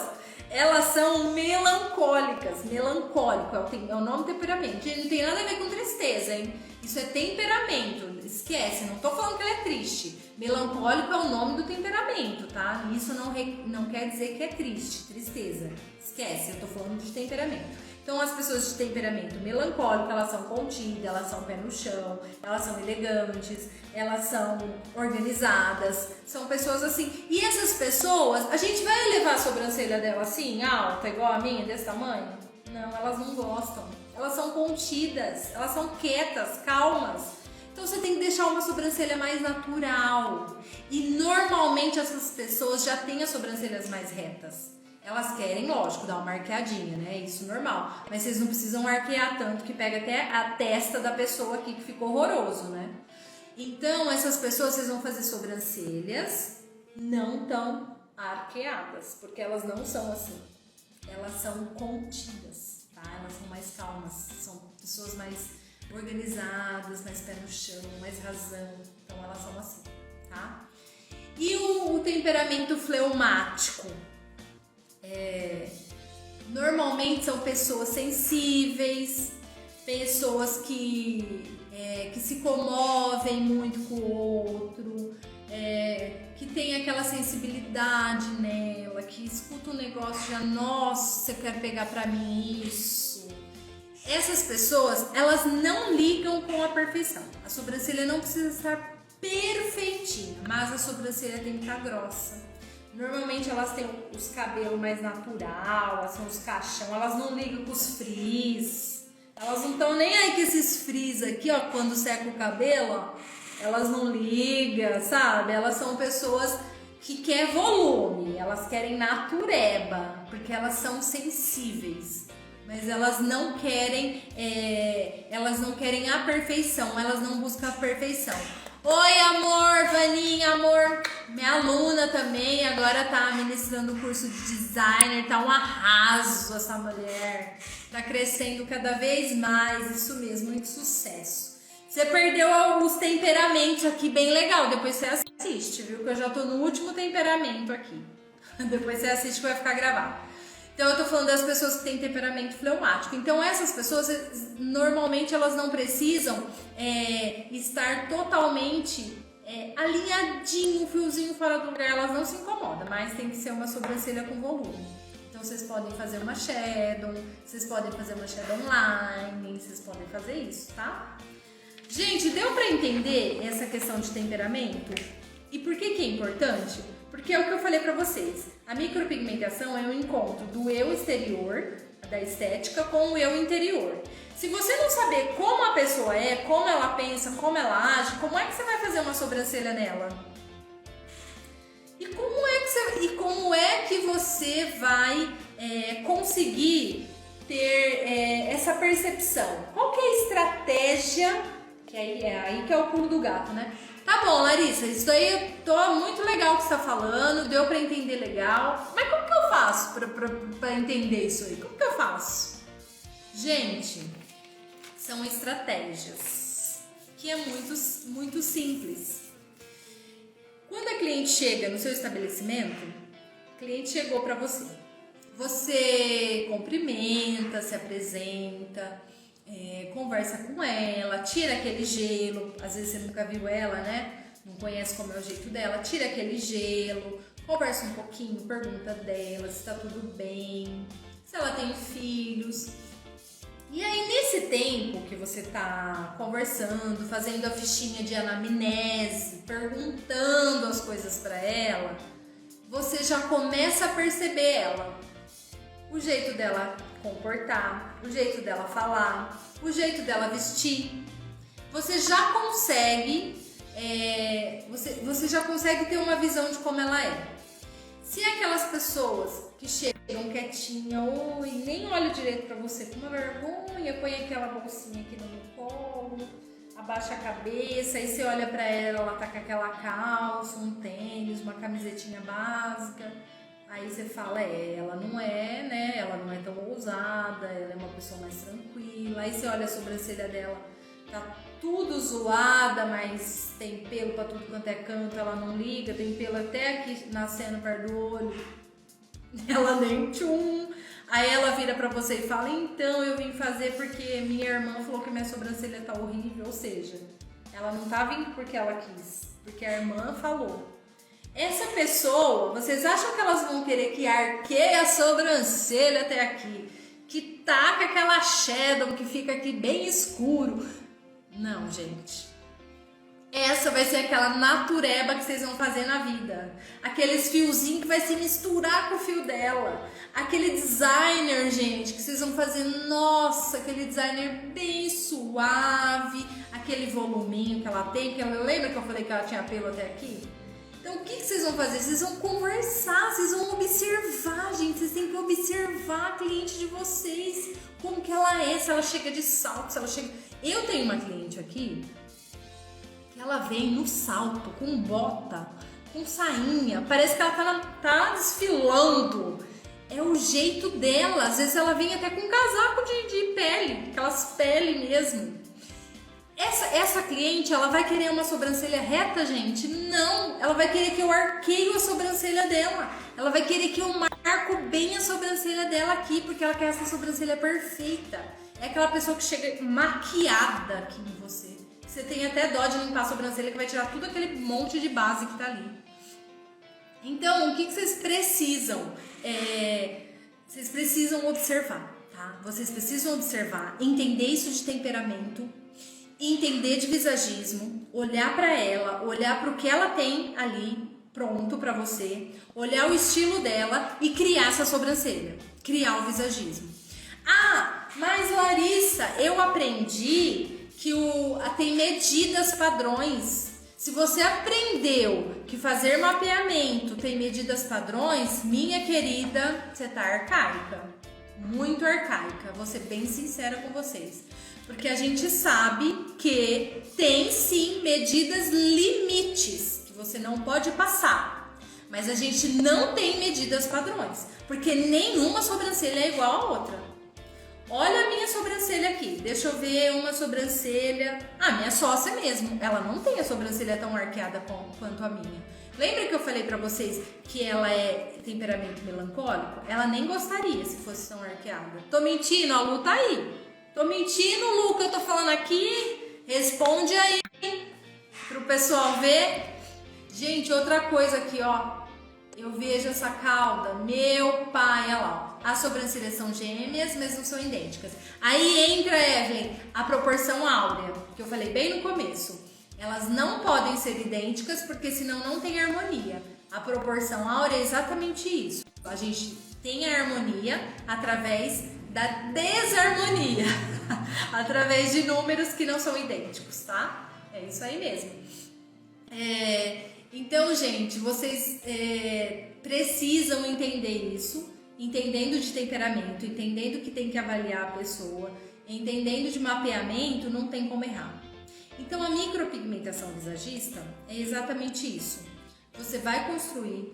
Elas são melancólicas. Melancólico é o nome do temperamento. Não tem nada a ver com tristeza, hein? Isso é temperamento. Esquece, não tô falando que ele é triste. Melancólico é o nome do temperamento, tá? Isso não quer dizer que é tristeza. Esquece, eu tô falando de temperamento. Então, as pessoas de temperamento melancólico, elas são contidas, elas são pé no chão, elas são elegantes, elas são organizadas, são pessoas assim. E essas pessoas, a gente vai levar a sobrancelha dela assim, alta, igual a minha, desse tamanho? Não, elas não gostam. Elas são contidas, elas são quietas, calmas. Então, você tem que deixar uma sobrancelha mais natural. E, normalmente, essas pessoas já têm as sobrancelhas mais retas. Elas querem, lógico, dar uma arqueadinha, né? Isso normal. Mas vocês não precisam arquear tanto que pega até a testa da pessoa aqui, que ficou horroroso, né? Então, essas pessoas, vocês vão fazer sobrancelhas não tão arqueadas, porque elas não são assim. Elas são contidas, tá? Elas são mais calmas, são pessoas mais organizadas, mais pé no chão, mais razão. Então, elas são assim, tá? E o temperamento fleumático? Normalmente são pessoas sensíveis, pessoas que se comovem muito com o outro, que tem aquela sensibilidade nela, que escuta um negócio e já, nossa, você quer pegar pra mim isso. Essas pessoas, elas não ligam com a perfeição. A sobrancelha não precisa estar perfeitinha, mas a sobrancelha tem que estar grossa. Normalmente elas têm os cabelos mais natural, elas são os caixão, elas não ligam com os frizz. Elas não estão nem aí com esses frizz aqui, ó, quando seca o cabelo, ó, elas não ligam, sabe? Elas são pessoas que querem volume, elas querem natureba, porque elas são sensíveis. Mas elas não querem a perfeição, elas não buscam a perfeição. Oi, amor, Vaninha, amor. Minha aluna também agora tá ministrando o curso de designer, tá um arraso essa mulher. Tá crescendo cada vez mais, isso mesmo, muito sucesso. Você perdeu alguns temperamentos aqui bem legal, depois você assiste, viu? Que eu já tô no último temperamento aqui. Depois você assiste que vai ficar gravado. Então eu tô falando das pessoas que têm temperamento fleumático. Então essas pessoas, normalmente elas não precisam estar totalmente alinhadinho, fiozinho fora do lugar. Elas não se incomodam, mas tem que ser uma sobrancelha com volume. Então vocês podem fazer uma shadow, vocês podem fazer uma shadow line, vocês podem fazer isso, tá? Gente, deu pra entender essa questão de temperamento? E por que é importante? Porque é o que eu falei pra vocês. A micropigmentação é um encontro do eu exterior, da estética, com o eu interior. Se você não saber como a pessoa é, como ela pensa, como ela age, como é que você vai fazer uma sobrancelha nela? E como é que você vai conseguir ter essa percepção? Qual que é a estratégia? Que aí que é o pulo do gato, né? Tá bom, Larissa, isso aí tô muito legal o que você tá falando, deu pra entender legal. Mas como que eu faço pra entender isso aí? Como que eu faço? Gente, são estratégias que é muito simples. Quando a cliente chega no seu estabelecimento, a cliente chegou pra você. Você cumprimenta, se apresenta, conversa com ela, tira aquele gelo, às vezes você nunca viu ela, né? Não conhece como é o jeito dela, tira aquele gelo, conversa um pouquinho, pergunta dela se tá tudo bem, se ela tem filhos. E aí nesse tempo que você tá conversando, fazendo a fichinha de anamnese, perguntando as coisas pra ela, você já começa a perceber ela. O jeito dela comportar, o jeito dela falar, o jeito dela vestir. Você já consegue ter uma visão de como ela é. Se é aquelas pessoas que chegam quietinha, oi, nem olha direito pra você, com uma vergonha, põe aquela bolsinha aqui no meu colo, abaixa a cabeça, aí você olha pra ela tá com aquela calça, um tênis, uma camisetinha básica. Aí você fala, ela não é, né? Ela não é tão ousada, ela é uma pessoa mais tranquila. Aí você olha a sobrancelha dela, tá tudo zoada, mas tem pelo pra tudo quanto é canto, ela não liga, tem pelo até aqui nascendo perto do olho. Ela nem tchum. Aí ela vira pra você e fala, então eu vim fazer porque minha irmã falou que minha sobrancelha tá horrível. Ou seja, ela não tá vindo porque ela quis, porque a irmã falou. Essa pessoa, vocês acham que elas vão querer que arqueie a sobrancelha até aqui? Que taca aquela shadow que fica aqui bem escuro? Não, gente. Essa vai ser aquela natureba que vocês vão fazer na vida. Aqueles fiozinhos que vai se misturar com o fio dela. Aquele designer, gente, que vocês vão fazer, nossa, aquele designer bem suave. Aquele voluminho que ela tem, que lembra que eu falei que ela tinha pelo até aqui? Então, o que vocês vão fazer? Vocês vão conversar, vocês vão observar, gente. Vocês têm que observar a cliente de vocês, como que ela é, se ela chega de salto, se ela chega... Eu tenho uma cliente aqui, que ela vem no salto, com bota, com sainha. Parece que ela tá desfilando. É o jeito dela. Às vezes ela vem até com um casaco de pele, aquelas peles mesmo. Essa cliente, ela vai querer uma sobrancelha reta, gente? Não, ela vai querer que eu arqueio a sobrancelha dela. Ela vai querer que eu marco bem a sobrancelha dela aqui, porque ela quer essa sobrancelha perfeita. É aquela pessoa que chega maquiada aqui em você. Você tem até dó de limpar a sobrancelha, que vai tirar tudo aquele monte de base que tá ali. Então, o que vocês precisam? Vocês precisam observar, tá? Vocês precisam observar, entender isso de temperamento, entender de visagismo, olhar pra ela, olhar pro que ela tem ali pronto pra você, olhar o estilo dela e criar essa sobrancelha, criar o visagismo. Ah, mas Larissa, eu aprendi que tem medidas padrões. Se você aprendeu que fazer mapeamento tem medidas padrões, minha querida, você tá arcaica. muito arcaica, vou ser bem sincera com vocês. Porque a gente sabe que tem sim medidas limites que você não pode passar. Mas a gente não tem medidas padrões, porque nenhuma sobrancelha é igual a outra. Olha a minha sobrancelha aqui, deixa eu ver uma sobrancelha. Ah, minha sócia mesmo, ela não tem a sobrancelha tão arqueada quanto a minha. Lembra que eu falei pra vocês que ela é temperamento melancólico? Ela nem gostaria se fosse tão arqueada. Tô mentindo, a Lu tá aí. Tô mentindo, Lu, que eu tô falando aqui? Responde aí pro pessoal ver. Gente, outra coisa aqui, ó. Eu vejo essa cauda, meu pai, olha lá, ó. As sobrancelhas são gêmeas, mas não são idênticas. Aí entra, Evelyn, a proporção áurea, que eu falei bem no começo. Elas não podem ser idênticas, porque senão não tem harmonia. A proporção áurea é exatamente isso. A gente tem a harmonia através da desarmonia, através de números que não são idênticos, tá? É isso aí mesmo. Então, gente, vocês precisam entender isso, entendendo de temperamento, entendendo que tem que avaliar a pessoa, entendendo de mapeamento, não tem como errar. Então, a micropigmentação visagista é exatamente isso. Você vai construir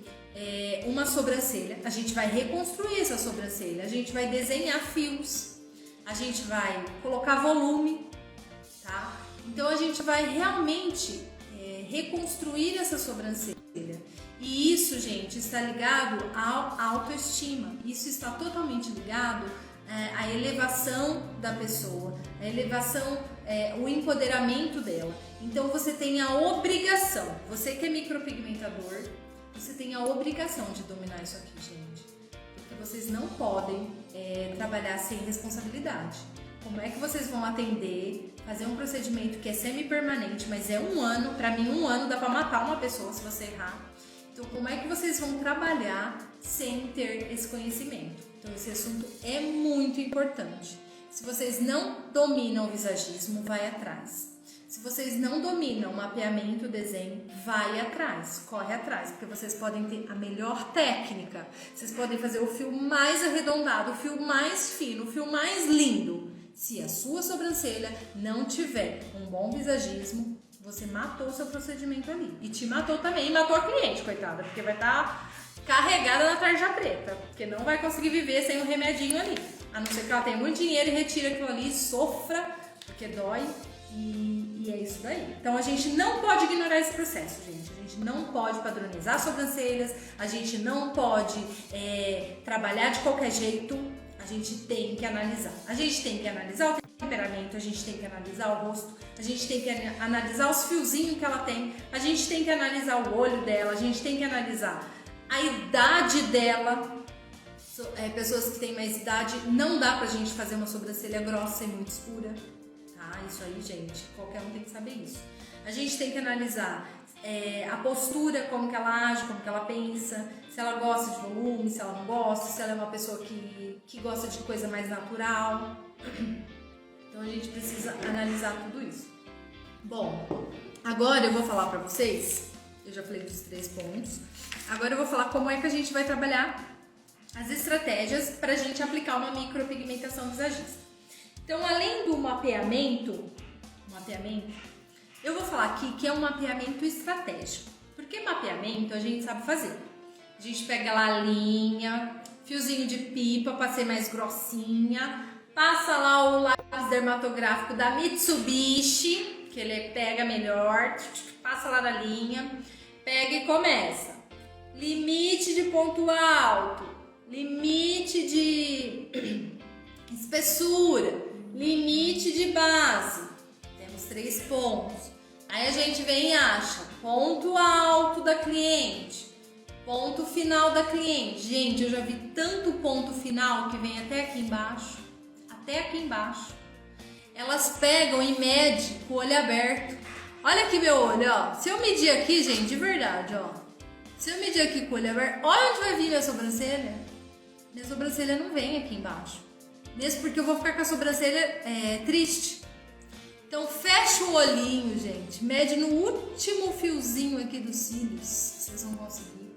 uma sobrancelha, a gente vai reconstruir essa sobrancelha, a gente vai desenhar fios, a gente vai colocar volume, tá? Então, a gente vai realmente reconstruir essa sobrancelha. E isso, gente, está ligado à autoestima. Isso está totalmente ligado à elevação da pessoa, a elevação, o empoderamento dela. Então você tem a obrigação, você que é micropigmentador, você tem a obrigação de dominar isso aqui, gente. Porque vocês não podem trabalhar sem responsabilidade. Como é que vocês vão atender, fazer um procedimento que é semi-permanente, mas é 1 ano, pra mim 1 ano dá pra matar uma pessoa se você errar. Então como é que vocês vão trabalhar sem ter esse conhecimento? Então esse assunto é muito importante. Se vocês não dominam o visagismo, vai atrás. Se vocês não dominam o mapeamento, o desenho, vai atrás, corre atrás, porque vocês podem ter a melhor técnica, vocês podem fazer o fio mais arredondado, o fio mais fino, o fio mais lindo. Se a sua sobrancelha não tiver um bom visagismo, você matou o seu procedimento ali. E te matou também, e matou a cliente, coitada, porque vai estar carregada na tarja preta, porque não vai conseguir viver sem um remedinho ali. A não ser que ela tenha muito dinheiro e retire aquilo ali, sofra, porque dói, e é isso daí. Então a gente não pode ignorar esse processo, gente. A gente não pode padronizar sobrancelhas, a gente não pode trabalhar de qualquer jeito. A gente tem que analisar. A gente tem que analisar o temperamento, a gente tem que analisar o rosto, a gente tem que analisar os fiozinhos que ela tem, a gente tem que analisar o olho dela, a gente tem que analisar a idade dela. Pessoas que têm mais idade, não dá pra gente fazer uma sobrancelha grossa e muito escura, tá? Isso aí, gente, qualquer um tem que saber isso. A gente tem que analisar a postura, como que ela age, como que ela pensa, se ela gosta de volume, se ela não gosta, se ela é uma pessoa que gosta de coisa mais natural. Então a gente precisa analisar tudo isso. Bom, agora eu vou falar pra vocês, eu já falei dos 3 pontos, agora eu vou falar como é que a gente vai trabalhar as estratégias pra gente aplicar uma micropigmentação visagista. Então, além do mapeamento, eu vou falar aqui que é um mapeamento estratégico. Porque mapeamento a gente sabe fazer. A gente pega lá a linha, fiozinho de pipa para ser mais grossinha, passa lá o lápis dermatográfico da Mitsubishi, que ele pega melhor, passa lá na linha, pega e começa. Limite de ponto alto, limite de espessura, limite de base. Temos 3 pontos. Aí a gente vem e acha ponto alto da cliente, ponto final da cliente. Gente, eu já vi tanto ponto final que vem até aqui embaixo. Até aqui embaixo. Elas pegam e medem com o olho aberto. Olha aqui meu olho, ó. Se eu medir aqui, gente, de verdade, ó. Se eu medir aqui com o olho aberto, olha onde vai vir minha sobrancelha. Minha sobrancelha não vem aqui embaixo. Mesmo porque eu vou ficar com a sobrancelha triste. Então fecha o olhinho, gente. Mede no último fiozinho aqui dos cílios. Vocês vão conseguir.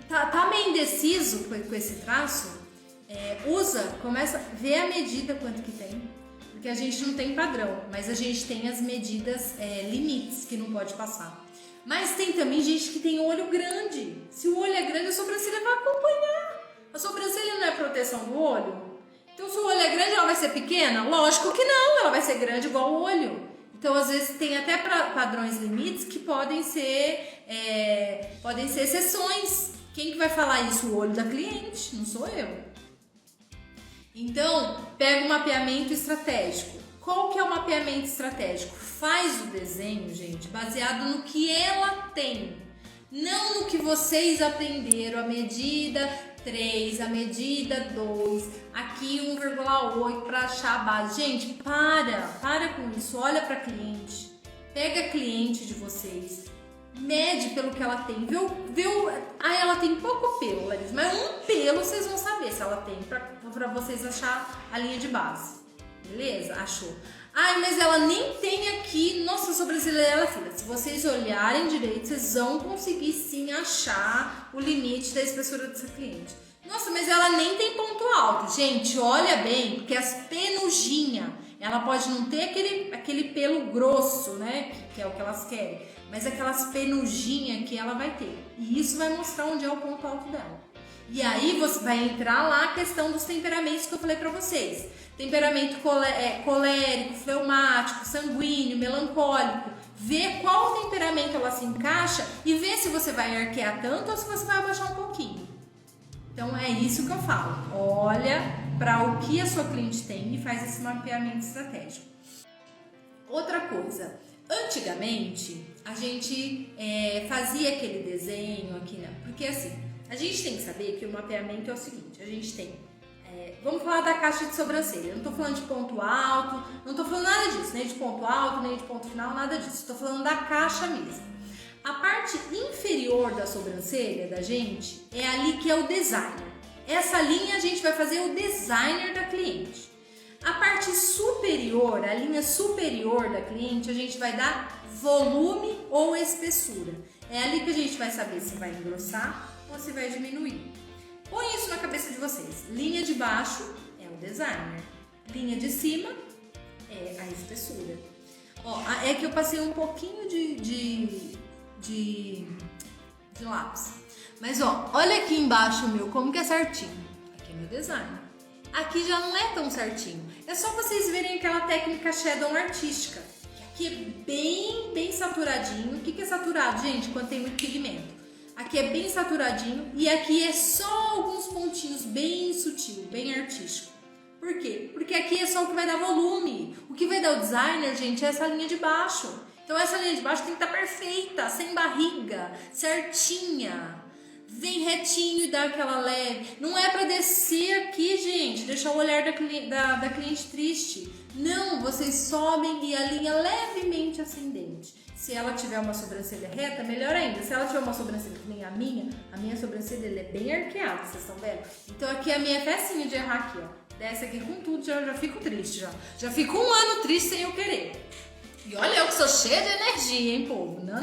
Tá meio indeciso com esse traço? usa, começa, vê a medida quanto que tem, porque a gente não tem padrão, mas a gente tem as medidas limites que não pode passar. Mas tem também gente que tem olho grande. Se o olho é grande, a sobrancelha vai acompanhar. A sobrancelha não é proteção do olho? Então, se o olho é grande, ela vai ser pequena? Lógico que não, ela vai ser grande igual o olho. Então, às vezes, tem até padrões limites que podem ser exceções. Quem que vai falar isso? O olho da cliente, não sou eu. Então, pega um mapeamento estratégico. Qual que é o mapeamento estratégico? Faz o desenho, gente, baseado no que ela tem. Não no que vocês aprenderam, a medida 3, a medida 2, aqui 1,8 para achar a base. Gente, para com isso, olha para a cliente, pega a cliente de vocês, mede pelo que ela tem, ela tem pouco pelo, Larissa, mas um pelo vocês vão saber se ela tem, para vocês achar a linha de base, beleza? Achou. Ai, mas ela nem tem aqui, nossa, sobrancelha dela, filha. Se vocês olharem direito, vocês vão conseguir sim achar o limite da espessura dessa cliente. Nossa, mas ela nem tem ponto alto. Gente, olha bem, porque as penuginhas, ela pode não ter aquele pelo grosso, né, que é o que elas querem, mas aquelas penuginhas que ela vai ter. E isso vai mostrar onde é o ponto alto dela. E aí você vai entrar lá a questão dos temperamentos que eu falei pra vocês. Temperamento colérico, fleumático, sanguíneo, melancólico. Vê qual temperamento ela se encaixa e vê se você vai arquear tanto ou se você vai abaixar um pouquinho. Então é isso que eu falo. Olha para o que a sua cliente tem e faz esse mapeamento estratégico. Outra coisa, antigamente a gente fazia aquele desenho aqui, né? Porque assim, a gente tem que saber que o mapeamento é o seguinte, a gente tem, vamos falar da caixa de sobrancelha, eu não tô falando de ponto alto, não tô falando nada disso, nem de ponto alto, nem de ponto final, nada disso, tô falando da caixa mesmo. A parte inferior da sobrancelha da gente é ali que é o designer. Essa linha a gente vai fazer o designer da cliente. A parte superior, a linha superior da cliente, a gente vai dar volume ou espessura. É ali que a gente vai saber se vai engrossar ou se vai diminuir. Põe isso na cabeça de vocês. Linha de baixo é o designer. Linha de cima é a espessura. Ó, é que eu passei um pouquinho de lápis. Mas ó, olha aqui embaixo o meu, como que é certinho. Aqui é meu designer. Aqui já não é tão certinho. É só vocês verem aquela técnica shadow artística. Aqui é bem saturadinho. O que é saturado, gente? Quando tem muito pigmento. Aqui é bem saturadinho e aqui é só alguns pontinhos bem sutil, bem artístico. Por quê? Porque aqui é só o que vai dar volume. O que vai dar o designer, gente, é essa linha de baixo. Então essa linha de baixo tem que estar perfeita, sem barriga, certinha. Vem retinho e dá aquela leve. Não é para descer aqui, gente, deixar o olhar da cliente triste. Não, vocês sobem e a linha levemente ascendente. Se ela tiver uma sobrancelha reta, melhor ainda. Se ela tiver uma sobrancelha que nem a minha sobrancelha é bem arqueada, vocês estão vendo? Então aqui a minha é facinho de errar aqui, ó. Desce aqui com tudo, já fico triste já. Já fico um ano triste sem eu querer. E olha, eu que sou cheia de energia, hein, povo? Não.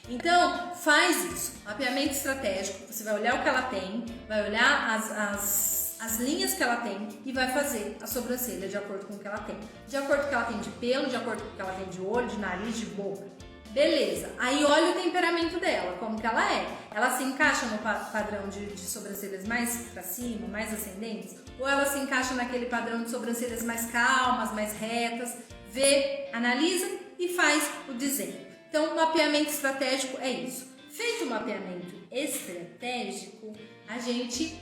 Então, faz isso. Mapeamento estratégico. Você vai olhar o que ela tem, vai olhar as linhas que ela tem e vai fazer a sobrancelha de acordo com o que ela tem. De acordo com o que ela tem de pelo, de acordo com o que ela tem de olho, de nariz, de boca. Beleza. Aí olha o temperamento dela, como que ela é. Ela se encaixa no padrão de sobrancelhas mais pra cima, mais ascendentes? Ou ela se encaixa naquele padrão de sobrancelhas mais calmas, mais retas? Vê, analisa e faz o desenho. Então, o mapeamento estratégico é isso. Feito o mapeamento estratégico, a gente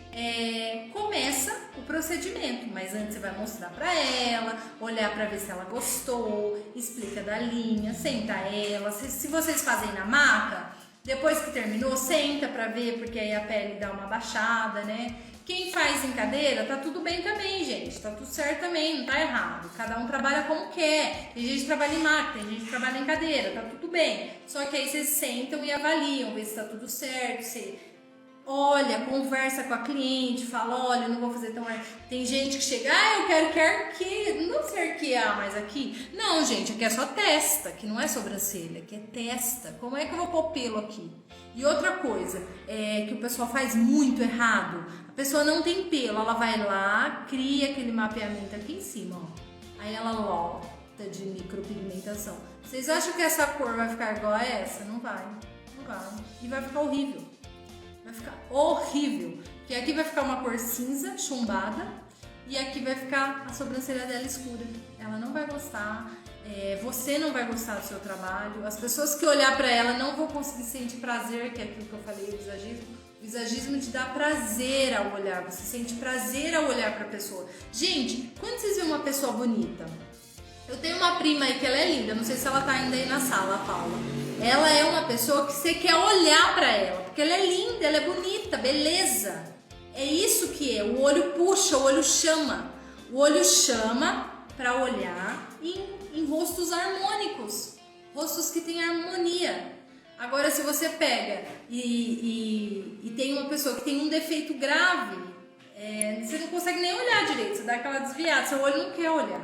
começa o procedimento, mas antes você vai mostrar para ela, olhar para ver se ela gostou, explica da linha, senta ela. Se vocês fazem na maca, depois que terminou, senta para ver, porque aí a pele dá uma baixada, né? Quem faz em cadeira, tá tudo bem também, gente. Tá tudo certo também, não tá errado. Cada um trabalha como quer. Tem gente que trabalha em maca, tem gente que trabalha em cadeira, tá tudo bem. Só que aí vocês sentam e avaliam, vê se tá tudo certo, se olha, conversa com a cliente, fala, olha, eu não vou fazer tão... Tem gente que chega, eu quero que arqueie, não sei arquear mais aqui. Não, gente, aqui é só testa, que não é sobrancelha, aqui é testa. Como é que eu vou pôr pelo aqui? E outra coisa, que o pessoal faz muito errado, a pessoa não tem pelo, ela vai lá, cria aquele mapeamento aqui em cima, ó. Aí ela lota de micropigmentação. Vocês acham que essa cor vai ficar igual a essa? Não vai, não vai. E vai ficar horrível. Vai ficar horrível. Porque aqui vai ficar uma cor cinza, chumbada, e aqui vai ficar a sobrancelha dela escura. Ela não vai gostar, você não vai gostar do seu trabalho, as pessoas que olhar pra ela não vão conseguir sentir prazer, que é aquilo que eu falei, o visagismo. O visagismo te dá prazer ao olhar, você sente prazer ao olhar pra pessoa. Gente, quando vocês veem uma pessoa bonita, eu tenho uma prima aí que ela é linda, não sei se ela tá ainda aí na sala, a Paula. Ela é uma pessoa que você quer olhar pra ela, porque ela é linda, ela é bonita, beleza. É isso que é, o olho puxa, o olho chama. O olho chama pra olhar em rostos harmônicos, rostos que têm harmonia. Agora, se você pega e tem uma pessoa que tem um defeito grave, você não consegue nem olhar direito, você dá aquela desviada, seu olho não quer olhar.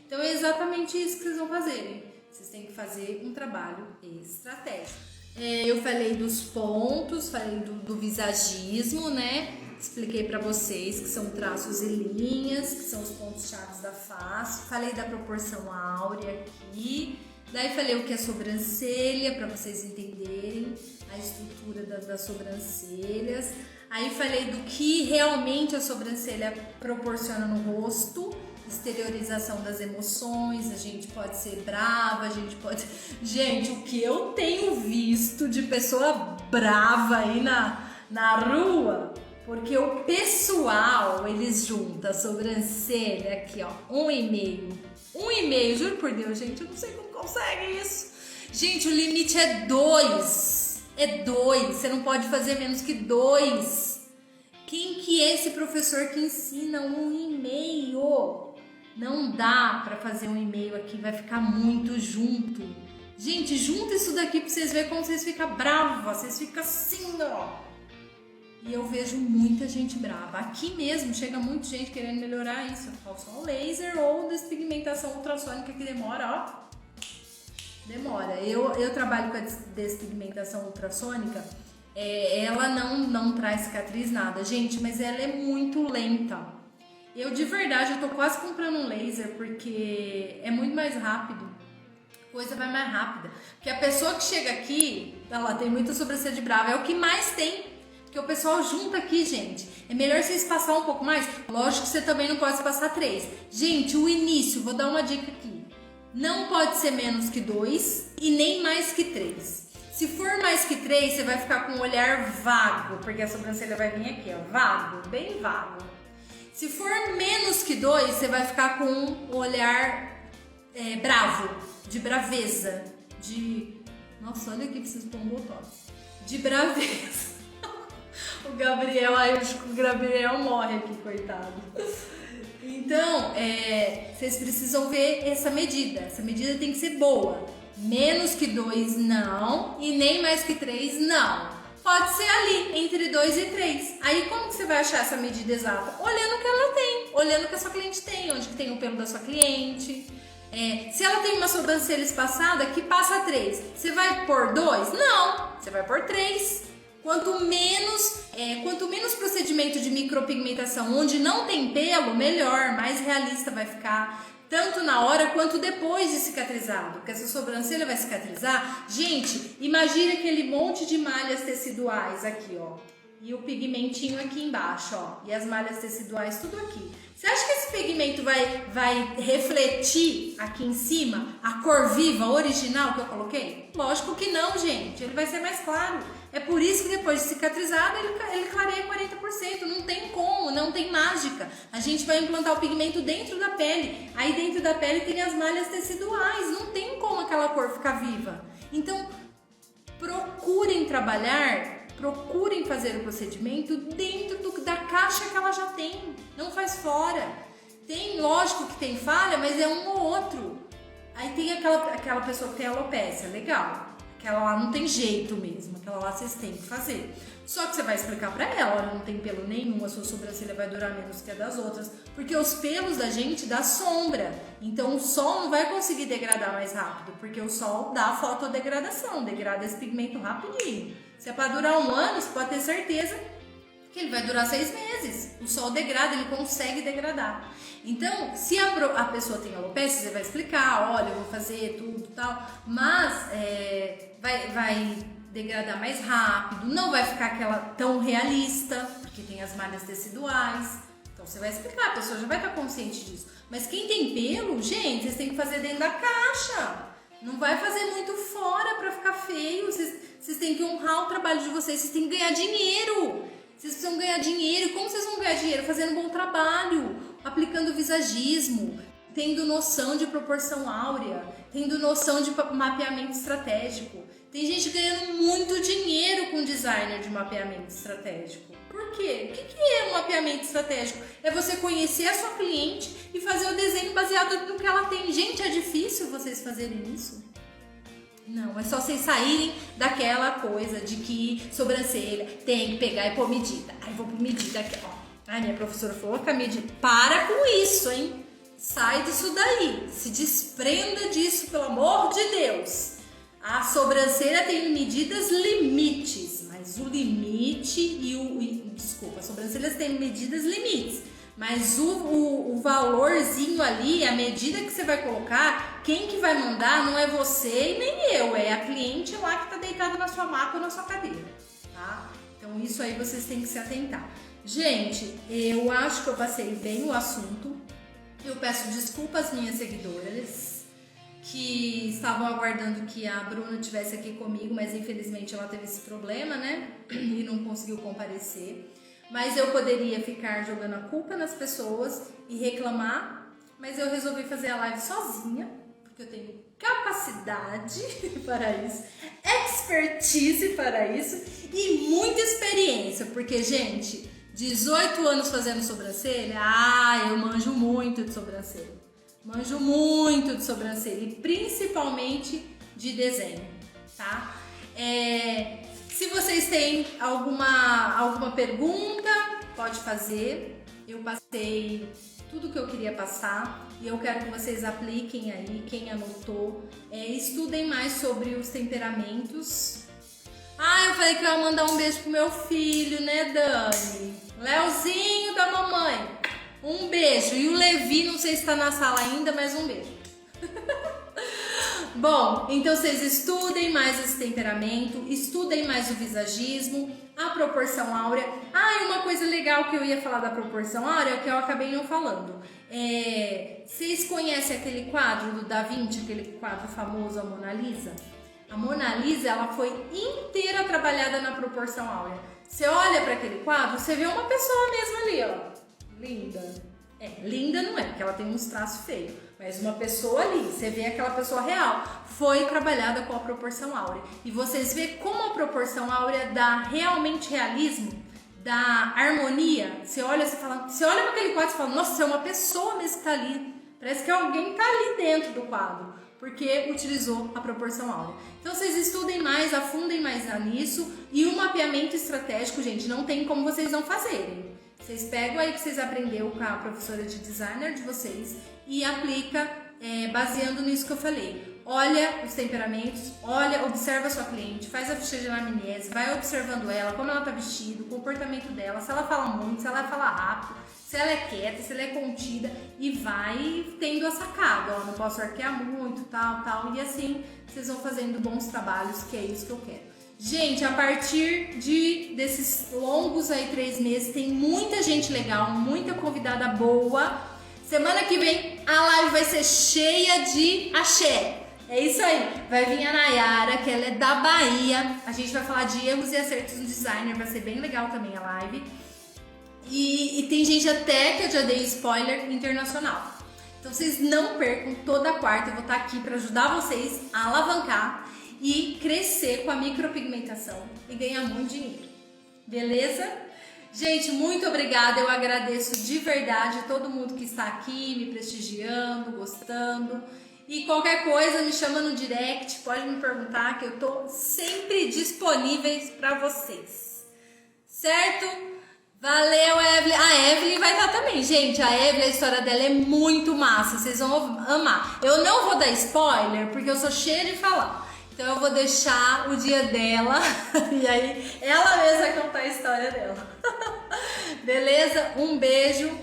Então é exatamente isso que vocês vão fazer. Vocês têm que fazer um trabalho estratégico. Eu falei dos pontos, falei do visagismo, né? Expliquei pra vocês que são traços e linhas, que são os pontos chaves da face. Falei da proporção áurea aqui. Daí falei o que é sobrancelha, para vocês entenderem a estrutura das sobrancelhas. Aí falei do que realmente a sobrancelha proporciona no rosto. Exteriorização das emoções, a gente pode ser brava, a gente pode... Gente, o que eu tenho visto de pessoa brava aí na rua, porque o pessoal, eles juntam a sobrancelha aqui, ó, 1,5, juro por Deus, gente, eu não sei como consegue isso. Gente, o limite é 2, você não pode fazer menos que 2. Quem que é esse professor que ensina 1,5? Não dá pra fazer 1,5 aqui, vai ficar muito junto. Gente, junta isso daqui pra vocês verem como vocês ficam bravas, vocês ficam assim, ó. E eu vejo muita gente brava. Aqui mesmo chega muita gente querendo melhorar isso. Eu falo só laser ou despigmentação ultrassônica que demora, ó. Demora. Eu trabalho com a despigmentação ultrassônica. Ela não traz cicatriz, nada. Gente, mas ela é muito lenta. Eu de verdade, eu tô quase comprando um laser porque é muito mais rápido. A coisa vai mais rápida. Porque a pessoa que chega aqui, ela tem muita sobrancelha de brava, é o que mais tem. Porque o pessoal junta aqui, gente. É melhor vocês passar um pouco mais. Lógico que você também não pode passar 3. Gente, o início, vou dar uma dica aqui. Não pode ser menos que 2 e nem mais que 3. Se for mais que 3, você vai ficar com um olhar vago, porque a sobrancelha vai vir aqui, ó, vago, bem vago. Se for menos que 2, você vai ficar com um olhar bravo, de braveza, de... Nossa, olha aqui, preciso pôr um botox. De braveza. O Gabriel, eu acho que o Gabriel morre aqui, coitado. Então, vocês precisam ver essa medida. Essa medida tem que ser boa. Menos que 2, não. E nem mais que 3, não. Pode ser ali, entre 2 e 3. Aí como que você vai achar essa medida exata? Olhando o que ela tem, olhando o que a sua cliente tem, onde que tem o pelo da sua cliente. Se ela tem uma sobrancelha espaçada, que passa 3. Você vai pôr 2? Não, você vai pôr 3. Quanto menos procedimento de micropigmentação, onde não tem pelo, melhor, mais realista vai ficar. Tanto na hora quanto depois de cicatrizado, porque essa sobrancelha vai cicatrizar. Gente, imagine aquele monte de malhas teciduais aqui, ó. E o pigmentinho aqui embaixo, ó. E as malhas teciduais tudo aqui. Você acha que esse pigmento vai refletir aqui em cima a cor viva, original que eu coloquei? Lógico que não, gente. Ele vai ser mais claro. É por isso que depois de cicatrizado ele clareia 40%. Não tem como, não tem mágica. A gente vai implantar o pigmento dentro da pele. Aí dentro da pele tem as malhas teciduais. Não tem como aquela cor ficar viva. Então, procurem trabalhar, procurem fazer o procedimento dentro da caixa que ela já tem. Não faz fora. Tem, lógico que tem falha, mas é um ou outro. Aí tem aquela pessoa que tem alopecia, legal. Aquela lá não tem jeito mesmo, aquela lá vocês têm que fazer. Só que você vai explicar pra ela, olha, não tem pelo nenhum, a sua sobrancelha vai durar menos que a das outras, porque os pelos da gente dá sombra, então o sol não vai conseguir degradar mais rápido, porque o sol dá fotodegradação, degrada esse pigmento rapidinho. Se é pra durar 1 ano, você pode ter certeza que ele vai durar 6 meses. O sol degrada, ele consegue degradar. Então, se a pessoa tem alopecia, você vai explicar, olha, eu vou fazer tudo e tal, mas vai degradar mais rápido, não vai ficar aquela tão realista, porque tem as malhas teciduais. Então você vai explicar, a pessoa já vai estar consciente disso. Mas quem tem pelo, gente, vocês têm que fazer dentro da caixa. Não vai fazer muito fora pra ficar feio. Vocês têm que honrar o trabalho de vocês têm que ganhar dinheiro. Vocês precisam ganhar dinheiro. Como vocês vão ganhar dinheiro? Fazendo um bom trabalho, aplicando visagismo, tendo noção de proporção áurea, tendo noção de mapeamento estratégico. Tem gente ganhando muito dinheiro com designer de mapeamento estratégico. Por quê? O que é um mapeamento estratégico? É você conhecer a sua cliente e fazer o desenho baseado no que ela tem. Gente, é difícil vocês fazerem isso? Não, é só vocês saírem daquela coisa de que sobrancelha tem que pegar e pôr medida. Aí vou pôr medida aqui, ó. Ai, minha professora falou que a medida... Para com isso, hein? Sai disso daí. Se desprenda disso, pelo amor de Deus. A sobrancelha tem medidas limites, mas o limite desculpa, as sobrancelhas têm medidas limites, mas o valorzinho ali, a medida que você vai colocar, quem que vai mandar não é você e nem eu, é a cliente lá que tá deitada na sua maca ou na sua cadeira, tá? Então isso aí vocês têm que se atentar. Gente, eu acho que eu passei bem o assunto. Eu peço desculpas às minhas seguidoras que estavam aguardando que a Bruna estivesse aqui comigo, mas infelizmente ela teve esse problema, né? E não conseguiu comparecer. Mas eu poderia ficar jogando a culpa nas pessoas e reclamar, mas eu resolvi fazer a live sozinha, porque eu tenho capacidade para isso, expertise para isso e muita experiência, porque, gente, 18 anos fazendo sobrancelha, eu manjo muito de sobrancelha. Manjo muito de sobrancelha e principalmente de desenho, tá? Se vocês têm alguma pergunta, pode fazer. Eu passei tudo que eu queria passar e eu quero que vocês apliquem aí, quem anotou. Estudem mais sobre os temperamentos. Eu falei que eu ia mandar um beijo pro meu filho, né, Dani? Leozinho da mamãe. Um beijo. E o Levi, não sei se está na sala ainda, mas um beijo. Bom, então vocês estudem mais esse temperamento, estudem mais o visagismo, a proporção áurea. E uma coisa legal que eu ia falar da proporção áurea, que eu acabei não falando. Vocês conhecem aquele quadro do Da Vinci, aquele quadro famoso, a Mona Lisa? A Mona Lisa, ela foi inteira trabalhada na proporção áurea. Você olha para aquele quadro, você vê uma pessoa mesmo ali, ó. Linda. Linda não é, porque ela tem uns traços feios. Mas uma pessoa ali, você vê aquela pessoa real, foi trabalhada com a proporção áurea. E vocês vê como a proporção áurea dá realmente realismo, dá harmonia. Você olha para aquele quadro e fala, nossa, é uma pessoa mesmo que tá ali. Parece que alguém tá ali dentro do quadro, porque utilizou a proporção áurea. Então vocês estudem mais, afundem mais nisso. E o mapeamento estratégico, gente, não tem como vocês não fazerem. Vocês pegam aí que vocês aprenderam com a professora de designer de vocês e aplica baseando nisso que eu falei. Olha os temperamentos, observa a sua cliente, faz a ficha de anamnese, vai observando ela, como ela tá vestida, o comportamento dela, se ela fala muito, se ela fala rápido, se ela é quieta, se ela é contida e vai tendo a sacada, não posso arquear muito, tal, e assim vocês vão fazendo bons trabalhos, que é isso que eu quero. Gente, a partir desses longos aí 3 meses, tem muita gente legal, muita convidada boa. Semana que vem a live vai ser cheia de axé. É isso aí. Vai vir a Nayara, que ela é da Bahia. A gente vai falar de erros e acertos do designer, vai ser bem legal também a live. E tem gente até que eu já dei spoiler internacional. Então vocês não percam, toda quarta eu vou estar aqui para ajudar vocês a alavancar e crescer com a micropigmentação e ganhar muito dinheiro, beleza? Gente, muito obrigada, eu agradeço de verdade todo mundo que está aqui me prestigiando, gostando, e qualquer coisa me chama no direct, pode me perguntar que eu tô sempre disponível para vocês, Certo? Valeu, Evelyn. A Evelyn vai estar também. Gente, a Evelyn, a história dela é muito massa. Vocês vão amar. Eu não vou dar spoiler, porque eu sou cheia de falar. Então eu vou deixar o dia dela. E aí, ela mesma contar a história dela. Beleza? Um beijo.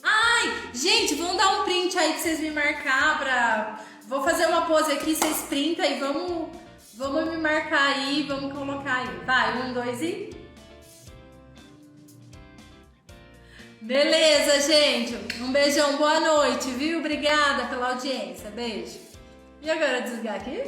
Ai, gente, vamos dar um print aí pra vocês me marcar pra... Vou fazer uma pose aqui, vocês printam e vamos me marcar aí, vamos colocar aí. Vai, 1, 2 e... Beleza, gente. Um beijão, boa noite, viu? Obrigada pela audiência. Beijo. E agora desligar aqui?